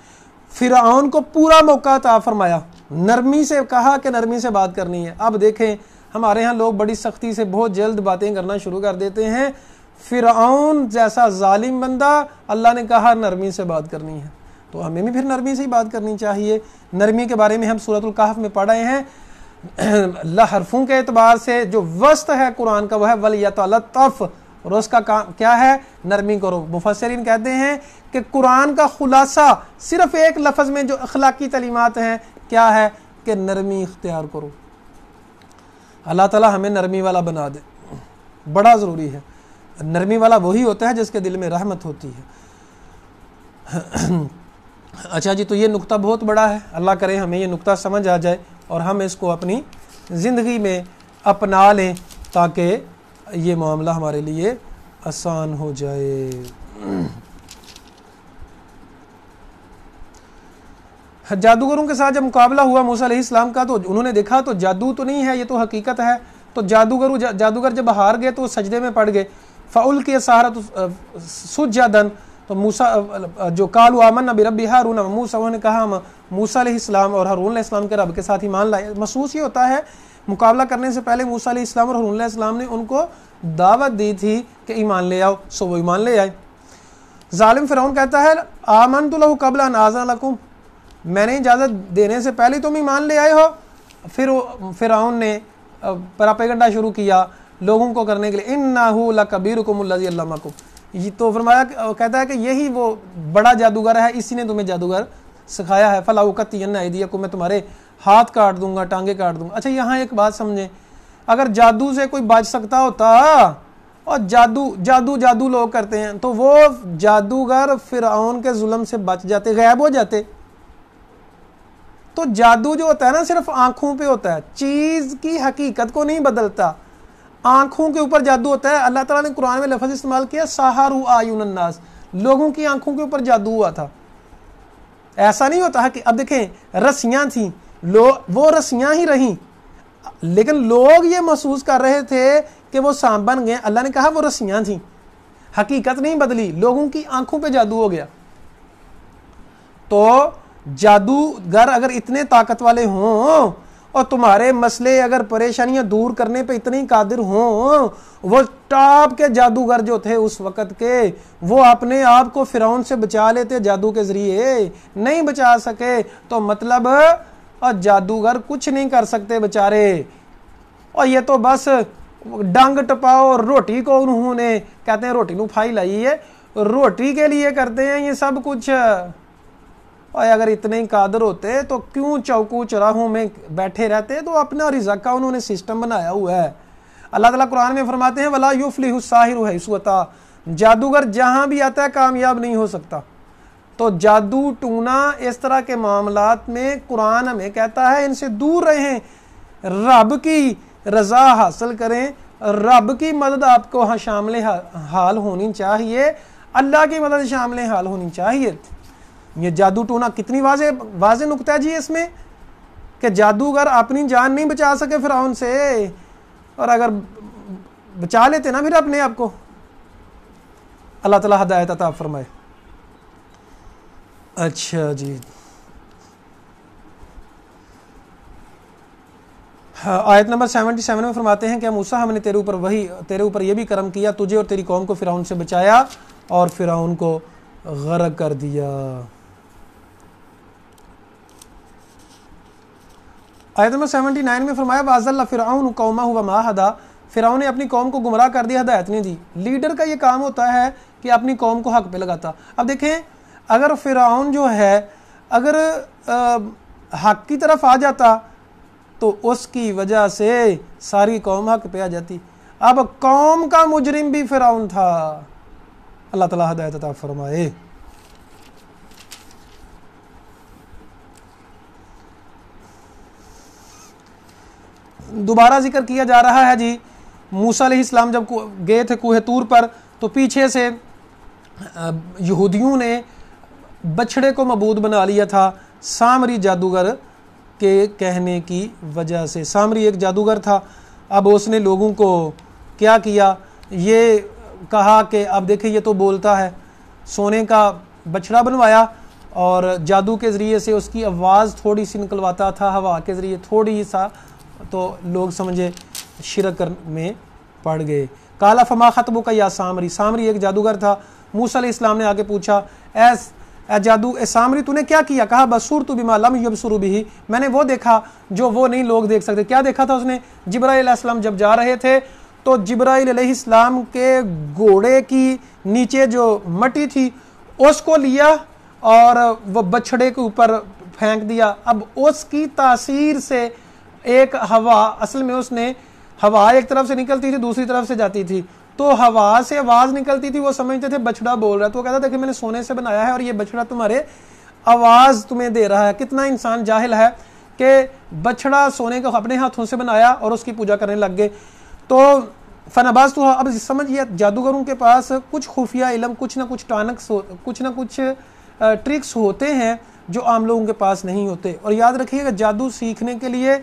فرعون کو پورا موقع عطا فرمایا، نرمی سے کہا کہ نرمی سے بات کرنی ہے۔ اب دیکھیں ہمارے ہاں لوگ بڑی سختی سے بہت جلد باتیں کرنا شروع کر دیتے ہیں۔ فرعون جیسا ظالم بندہ، اللہ نے کہا نرمی سے بات کرنی ہے، تو ہمیں بھی پھر نرمی سے ہی بات کرنی چاہیے۔ نرمی کے بارے میں ہم سورۃ الکہف میں پڑھ رہے ہیں، حرفوں کے اعتبار سے جو وسط ہے قرآن کا وہ ہے وَلْيَتَلَطَّفْ، اور اس کا کام کیا ہے؟ نرمی کرو۔ مفسرین کہتے ہیں کہ قرآن کا خلاصہ صرف ایک لفظ میں جو اخلاقی تعلیمات ہیں کیا ہے کہ نرمی اختیار کرو۔ اللہ تعالیٰ ہمیں نرمی والا بنا دے، بڑا ضروری ہے۔ نرمی والا وہی ہوتا ہے جس کے دل میں رحمت ہوتی ہے۔ اچھا جی، تو یہ نقطہ بہت بڑا ہے، اللہ کرے ہمیں یہ نقطہ سمجھ آ جائے اور ہم اس کو اپنی زندگی میں اپنا لیں تاکہ یہ معاملہ ہمارے لیے آسان ہو جائے۔ جادوگروں کے ساتھ جب مقابلہ ہوا موسیٰ علیہ السلام کا تو انہوں نے دیکھا تو جادو تو نہیں ہے، یہ تو حقیقت ہے۔ تو جادوگر جب ہار گئے تو وہ سجدے میں پڑ گئے، فَأُلْقِيَ السَّحَرَةُ سُجَّدًا، تو موسیٰ جو قالوا آمنا برب ہارون وموسیٰ، انہوں نے کہا ہم موسیٰ علیہ السلام اور ہارون علیہ السلام کے رب کے ساتھ ایمان لائے۔ محسوس یہ ہوتا ہے مقابلہ کرنے سے پہلے موسیٰ علیہ السلام اور ہارون علیہ السلام نے ان کو دعوت دی تھی کہ ایمان لے آؤ، سو وہ ایمان لے آئے۔ ظالم فرعون کہتا ہے آمنت لہ قبل ان آذن لکم، میں نے اجازت دینے سے پہلے تم ایمان لے آئے ہو. پھر فرعون نے پراپیگنڈا شروع کیا لوگوں کو کرنے کے لیے, انہو لکبیرکم الذی علمکم. یہ تو فرمایا, کہتا ہے کہ یہی وہ بڑا جادوگر ہے, اسی نے تمہیں جادوگر سکھایا ہے. فلا اقطعن ایدیکم, میں تمہارے ہاتھ کاٹ دوں گا, ٹانگیں کاٹ دوں گا. اچھا یہاں ایک بات سمجھیں, اگر جادو سے کوئی بچ سکتا ہوتا اور جادو لوگ کرتے ہیں تو وہ جادوگر فرعون کے ظلم سے بچ جاتے, غائب ہو جاتے. تو جادو جو ہوتا ہے نا صرف آنکھوں پہ ہوتا ہے, چیز کی حقیقت کو نہیں بدلتا, آنکھوں کے اوپر جادو ہوتا ہے. اللہ تعالیٰ نے قرآن میں لفظ استعمال کیا ساحروا اعین الناس, لوگوں کی آنکھوں کے اوپر جادو ہوا تھا. ایسا نہیں ہوتا کہ اب دیکھیں رسیاں تھیں, وہ رسیاں ہی رہیں, لیکن لوگ یہ محسوس کر رہے تھے کہ وہ سانپ بن گئے. اللہ نے کہا وہ رسیاں تھیں, حقیقت نہیں بدلی, لوگوں کی آنکھوں پہ جادو ہو گیا. تو جادوگر اگر اتنے طاقت والے ہوں اور تمہارے مسئلے اگر پریشانیاں دور کرنے پہ اتنے قادر ہوں, وہ ٹاپ کے جادوگر جو تھے اس وقت کے, وہ اپنے آپ کو فرعون سے بچا لیتے جادو کے ذریعے, نہیں بچا سکے تو مطلب اور جادوگر کچھ نہیں کر سکتے بیچارے. اور یہ تو بس ڈنگ ٹپاؤ روٹی کو, انہوں نے کہتے ہیں روٹی نو پھائی لائی ہے, روٹی کے لیے کرتے ہیں یہ سب کچھ. اور اگر اتنے ہی قادر ہوتے تو کیوں چوکو چراہوں میں بیٹھے رہتے, تو اپنا رزق کا انہوں نے سسٹم بنایا ہوا ہے. اللہ تعالیٰ قرآن میں فرماتے ہیں ولا یفلح الساحر حیث اتی, جادوگر جہاں بھی آتا ہے کامیاب نہیں ہو سکتا. تو جادو ٹونا اس طرح کے معاملات میں قرآن ہمیں کہتا ہے ان سے دور رہیں, رب کی رضا حاصل کریں, رب کی مدد آپ کو شامل حال ہونی چاہیے, اللہ کی مدد شامل حال ہونی چاہیے. یہ جادو ٹونا کتنی واضح نقطہ ہے جی اس میں, کہ جادوگر اپنی جان نہیں بچا سکے فرعون سے, اور اگر بچا لیتے نا پھر اپنے آپ کو. اللہ تعالیٰ ہدایت عطا فرمائے. اچھا جی, آیت نمبر 77 میں فرماتے ہیں کہ موسیٰ ہم نے تیرے اوپر یہ بھی کرم کیا, تجھے اور تیری قوم کو فرعون سے بچایا اور فرعون کو غرق کر دیا. آیت نمبر 79 میں فرمایا وَأَضَلَّ فِرْعَوْنُ قَوْمَهُ وَمَا هَدَىٰ, فرعون نے اپنی قوم کو گمراہ کر دیا, ہدایت نہیں دی. لیڈر کا یہ کام ہوتا ہے کہ اپنی قوم کو حق پہ لگاتا. اب دیکھیں اگر فرعون جو ہے اگر حق کی طرف آ جاتا تو اس کی وجہ سے ساری قوم حق پہ آ جاتی. اب قوم کا مجرم بھی فرعون تھا. اللہ تعالیٰ ہدایت عطا فرمائے. دوبارہ ذکر کیا جا رہا ہے جی, موسیٰ علیہ السلام جب گئے تھے کوہ طور پر تو پیچھے سے یہودیوں نے بچھڑے کو معبود بنا لیا تھا سامری جادوگر کے کہنے کی وجہ سے. سامری ایک جادوگر تھا. اب اس نے لوگوں کو کیا کیا, یہ کہا کہ اب دیکھیں یہ تو بولتا ہے, سونے کا بچھڑا بنوایا اور جادو کے ذریعے سے اس کی آواز تھوڑی سی نکلواتا تھا ہوا کے ذریعے تھوڑی سا, تو لوگ سمجھے شرک میں پڑ گئے. قال فما خطبک یا سامری, سامری ایک جادوگر تھا. موسیٰ علیہ السلام نے آگے پوچھا اے سامری تو نے کیا کیا؟ کہا بصرت بما لم یبصروا به, میں نے وہ دیکھا جو وہ نہیں لوگ دیکھ سکتے. کیا دیکھا تھا اس نے؟ جبرائیل علیہ السلام جب جا رہے تھے تو جبرائیل علیہ السلام کے گھوڑے کی نیچے جو مٹی تھی اس کو لیا اور وہ بچھڑے کے اوپر پھینک دیا. اب اس کی تاثیر سے ایک ہوا, اصل میں اس نے ہوا ایک طرف سے نکلتی تھی دوسری طرف سے جاتی تھی, تو ہوا سے آواز نکلتی تھی, وہ سمجھتے تھے بچڑا بول رہا ہے, تو وہ کہتا دیکھیں میں نے سونے سے بنایا ہے اور یہ بچڑا تمہارے آواز تمہیں دے رہا ہے. کتنا انسان جاہل ہے کہ بچڑا سونے کو اپنے ہاتھوں سے بنایا اور اس کی پوجا کرنے لگ گئے. تو فنباز تو اب سمجھیے جادوگروں کے پاس کچھ خفیہ علم, کچھ نہ کچھ ٹانکس, کچھ نہ کچھ ٹرکس ہوتے ہیں جو عام لوگوں کے پاس نہیں ہوتے. اور یاد رکھیے کہ جادو سیکھنے کے لیے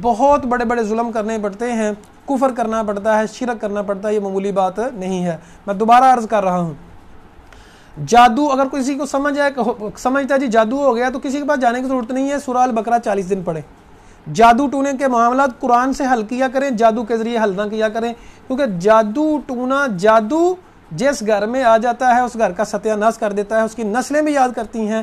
بہت بڑے بڑے ظلم کرنے پڑتے ہیں, کفر کرنا پڑتا ہے, شرک کرنا پڑتا ہے, یہ معمولی بات نہیں ہے. میں دوبارہ عرض کر رہا ہوں, جادو اگر کسی کو سمجھتا ہے جی جادو ہو گیا تو کسی کے پاس جانے کی ضرورت نہیں ہے, سورہ البقرہ 40 دن پڑھیں. جادو ٹونے کے معاملات قرآن سے حل کیا کریں, جادو کے ذریعے حل نہ کیا کریں, کیونکہ جادو ٹونا, جادو جس گھر میں آ جاتا ہے اس گھر کا ستیہ ناش کر دیتا ہے. اس کی نسلیں بھی یاد کرتی ہیں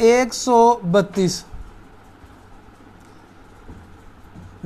132,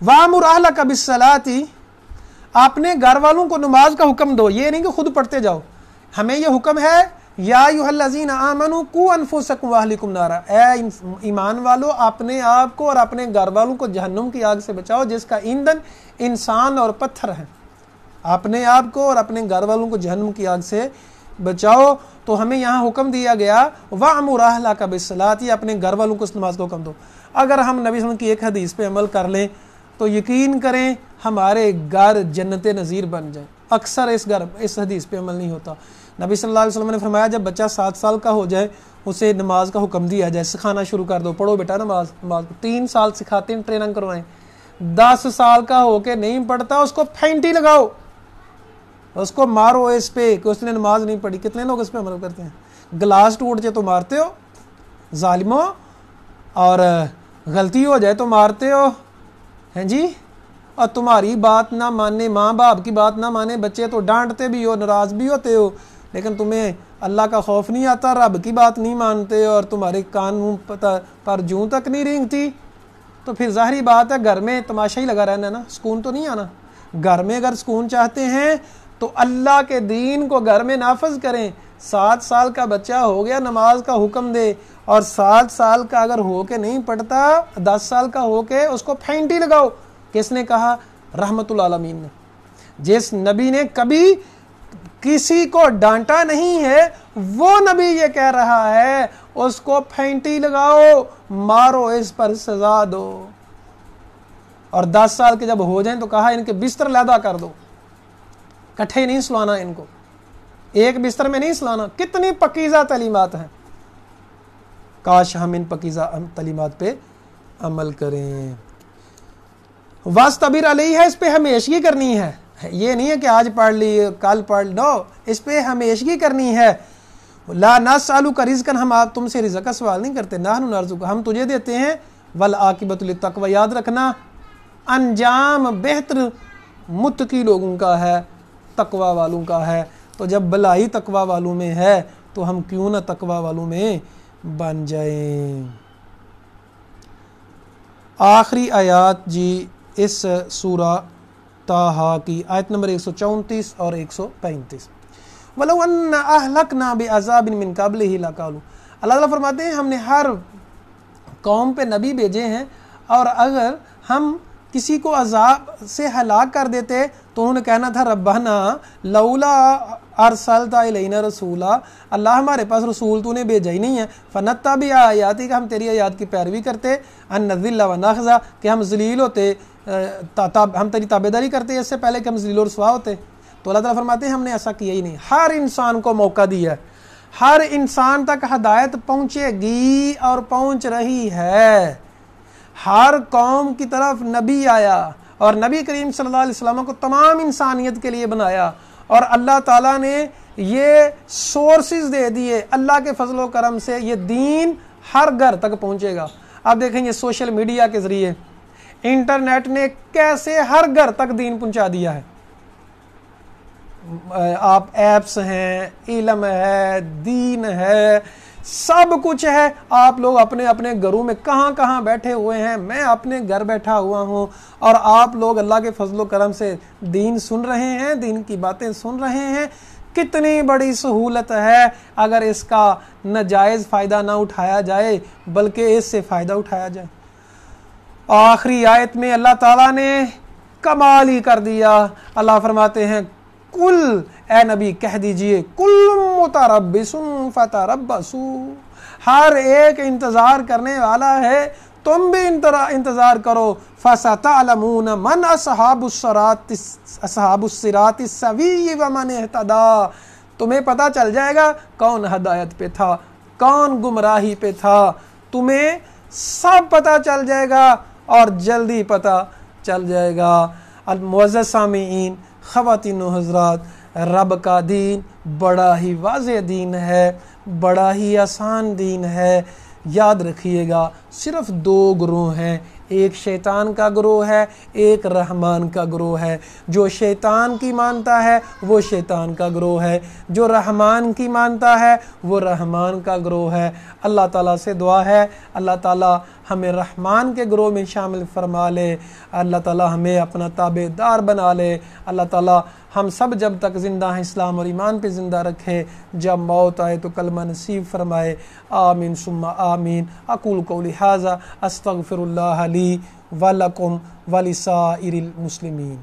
وَأْمُرْ أَهْلَكَ بِالصَّلَاةِ، اپنے گھر والوں کو نماز کا حکم دو، یہ نہیں کہ خود پڑھتے جاؤ. ہمیں یہ حکم ہے یا ایھا الذین آمنوا قوا انفسکم واہلکم نارا، اے ایمان والو اپنے آپ کو اور اپنے گھر والوں کو جہنم کی آگ سے بچاؤ جس کا ایندھن انسان اور پتھر ہے. اپنے آپ کو اور اپنے گھر والوں کو جہنم کی آگ سے بچاؤ. تو ہمیں یہاں حکم دیا گیا وَأْمُرْ أَهْلَكَ بِالصَّلَاةِ، اپنے گھر والوں کو اس نماز کا حکم دو. اگر ہم نبی صلی اللہ علیہ وسلم کی ایک حدیث پہ عمل کر لیں تو یقین کریں ہمارے گھر جنت نظیر بن جائے. اکثر اس حدیث پہ عمل نہیں ہوتا. نبی صلی اللہ علیہ وسلم نے فرمایا جب بچہ 7 سال کا ہو جائے اسے نماز کا حکم دیا جائے، سکھانا شروع کر دو، پڑھو بیٹا نماز. 3 سال سکھاتے ہیں، ٹریننگ کروائیں. 10 سال کا ہو کے نہیں پڑھتا اس کو پھینٹی لگاؤ، اس کو مارو اس پہ کہ اس نے نماز نہیں پڑھی. کتنے لوگ اس پہ عمل کرتے ہیں؟ گلاس ٹوٹ جائے تو مارتے ہو ظالموں، اور غلطی ہو جائے تو مارتے ہو ہیں جی. اور تمہاری بات نہ مانے، ماں باپ کی بات نہ مانے بچے تو ڈانٹتے بھی ہو، ناراض بھی ہوتے ہو، لیکن تمہیں اللہ کا خوف نہیں آتا، رب کی بات نہیں مانتے اور تمہارے کان منہ پر جوں تک نہیں رینگتی. تو پھر ظاہری بات ہے گھر میں تماشا ہی لگا رہنا نا، سکون تو نہیں آنا. گھر میں اگر سکون چاہتے ہیں تو اللہ کے دین کو گھر میں نافذ کریں. 7 سال کا بچہ ہو گیا نماز کا حکم دے، اور 7 سال کا اگر ہو کے نہیں پڑھتا 10 سال کا ہو کے اس کو پھینٹی لگاؤ. کس نے کہا؟ رحمت العالمین نے. جس نبی نے کبھی کسی کو ڈانٹا نہیں ہے وہ نبی یہ کہہ رہا ہے اس کو پھینٹی لگاؤ، مارو، اس پر سزا دو. اور 10 سال کے جب ہو جائیں تو کہا ان کے بستر علیحدہ کر دو، کٹھے نہیں سلانا، ان کو ایک بستر میں نہیں سلانا. کتنی پکیزہ تعلیمات ہیں، کاش ہم ان پکیزہ تعلیمات پہ عمل کریں. واستبر علیہ ہے، اس پہ ہمیشگی کرنی ہے. یہ نہیں ہے کہ آج پڑھ لی کل پڑھ لو، اس پہ ہمیشگی کرنی ہے. لا نسألک رزقا، ہم تم سے رزق کا سوال نہیں کرتے، نحن نرزقک، ہم تجھے دیتے ہیں. والعاقبۃ للتقوی، یاد رکھنا انجام بہتر متقی لوگوں کا ہے، تقوی والوں کا ہے. تو جب بلائی تقوی والوں میں ہے تو ہم کیوں نہ تقوی والوں میں بن جائیں. آخری آیات جی اس سورہ طٰہٰ کی آیت نمبر 134 اور 135. وَلَوْ أَنَّ أَهْلَكْنَا بِعَذَابٍ مِّن قَبْلِهِ لَقَالُوا، اللہ تعالیٰ فرماتے ہیں ہم نے ہر قوم پہ نبی بھیجے ہیں، اور اگر ہم کسی کو عذاب سے ہلاک کر دیتے تو انہوں نے کہنا تھا ربنا لولا ارسلت الینا رسولا، اللہ ہمارے پاس رسول تو نے بھیجا ہی نہیں ہے. فنتبع آیاتک، ہم تیری آیات کی پیروی کرتے. ان نذل و نخزا، کہ ہم ذلیل ہوتے، ہم تیری تابعداری کرتے اس سے پہلے کہ ہم ذلیل و رسوا ہوتے. تو اللہ تعالیٰ فرماتے ہیں ہم نے ایسا کیا ہی نہیں. ہر انسان کو موقع دیا ہے، ہر انسان تک ہدایت پہنچے گی اور پہنچ رہی ہے. ہر قوم کی طرف نبی آیا اور نبی کریم صلی اللہ علیہ وسلم کو تمام انسانیت کے لیے بنایا، اور اللہ تعالیٰ نے یہ سورسز دے دیے. اللہ کے فضل و کرم سے یہ دین ہر گھر تک پہنچے گا. اب دیکھیں یہ سوشل میڈیا کے ذریعے انٹرنیٹ نے کیسے ہر گھر تک دین پہنچا دیا ہے. آپ ایپس ہیں، علم ہے، دین ہے، سب کچھ ہے. آپ لوگ اپنے اپنے گھروں میں کہاں کہاں بیٹھے ہوئے ہیں، میں اپنے گھر بیٹھا ہوا ہوں، اور آپ لوگ اللہ کے فضل و کرم سے دین سن رہے ہیں، دین کی باتیں سن رہے ہیں. کتنی بڑی سہولت ہے اگر اس کا ناجائز فائدہ نہ اٹھایا جائے بلکہ اس سے فائدہ اٹھایا جائے. آخری آیت میں اللہ تعالیٰ نے کمال ہی کر دیا. اللہ فرماتے ہیں کل، اے نبی کہہ دیجئے، کل متربص فتربصوا، ہر ایک انتظار کرنے والا ہے، تم بھی انتظار کرو. فستعلمون من اصحاب الصراط السوی ومن اہتدی، تمہیں پتہ چل جائے گا کون ہدایت پہ تھا، کون گمراہی پہ تھا. تمہیں سب پتہ چل جائے گا اور جلدی پتہ چل جائے گا. المعزز سامعین، خواتین و حضرات، رب کا دین بڑا ہی واضح دین ہے، بڑا ہی آسان دین ہے. یاد رکھیے گا صرف 2 گروہ ہیں. ایک شیطان کا گروہ ہے، ایک رحمان کا گروہ ہے۔ جو شیطان کی مانتا ہے وہ شیطان کا گروہ ہے، جو رحمان کی مانتا ہے وہ رحمان کا گروہ ہے۔ اللہ تعالیٰ سے دعا ہے اللہ تعالیٰ ہمیں رحمان کے گروہ میں شامل فرما لے، اللہ تعالیٰ ہمیں اپنا تابع دار بنا لے، اللہ تعالیٰ ہم سب جب تک زندہ ہیں اسلام اور ایمان پہ زندہ رکھے، جب موت آئے تو کلمہ نصیب فرمائے۔ آمین ثم آمین۔ اقول قولی ھذا استغفر اللہ لی ولکم ولسائر المسلمین۔